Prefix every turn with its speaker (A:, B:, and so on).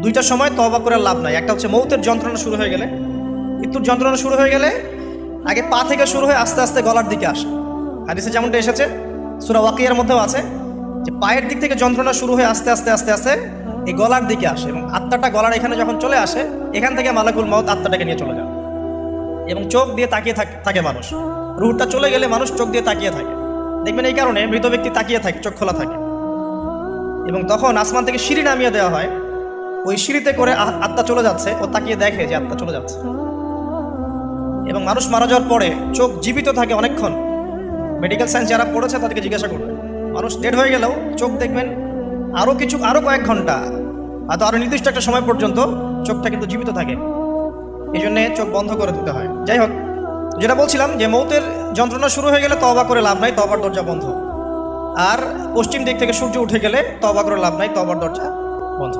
A: দুইটা সময় তওবা করে লাভ নাই। একটা হচ্ছে মৌতের যন্ত্রণা শুরু হয়ে গেলে, মৃত্যুর যন্ত্রণা শুরু হয়ে গেলে আগে পা থেকে শুরু হয়ে আস্তে আস্তে গলার দিকে আসে। হাদিসে যেমনটা এসেছে, সূরা ওয়াকিয়ার মধ্যেও আছে যে পায়ের দিক থেকে যন্ত্রণা শুরু হয়ে আস্তে আস্তে আস্তে আস্তে এই গলার দিকে আসে, এবং আত্মাটা গলার এখানে যখন চলে আসে, এখান থেকে মালাকুল মউত আত্মাটাকে নিয়ে চলে যায়। এবং চোখ দিয়ে তাকিয়ে থাকে মানুষ, রুহটা চলে গেলে মানুষ চোখ দিয়ে তাকিয়ে থাকে। দেখবেন এই কারণে মৃত ব্যক্তি তাকিয়ে থাকে, চোখ খোলা থাকে। এবং তখন আসমান থেকে সিঁড়ি নামিয়ে দেওয়া হয়, ওই সিঁড়িতে করে আত্মা চলে যাচ্ছে, ও তাকিয়ে দেখে যে আত্মা চলে যাচ্ছে। এবং মানুষ মারা যাওয়ার পরে চোখ জীবিত থাকে অনেকক্ষণ। মেডিকেল সায়েন্স যারা পড়েছে তাদেরকে জিজ্ঞাসা করবে, মানুষ ডেড হয়ে গেলেও চোখ দেখবেন আরও কয়েক ঘন্টা, হয়তো আরও নির্দিষ্ট একটা সময় পর্যন্ত চোখটা কিন্তু জীবিত থাকে। এই জন্যে চোখ বন্ধ করে দিতে হয়। যাই হোক, যেটা বলছিলাম যে মৌতের যন্ত্রণা শুরু হয়ে গেলে তওবা করে লাভ নাই, তওবার দরজা বন্ধ। আর পশ্চিম দিক থেকে সূর্য উঠে গেলে তওবা করে লাভ নাই, তওবার দরজা বন্ধ।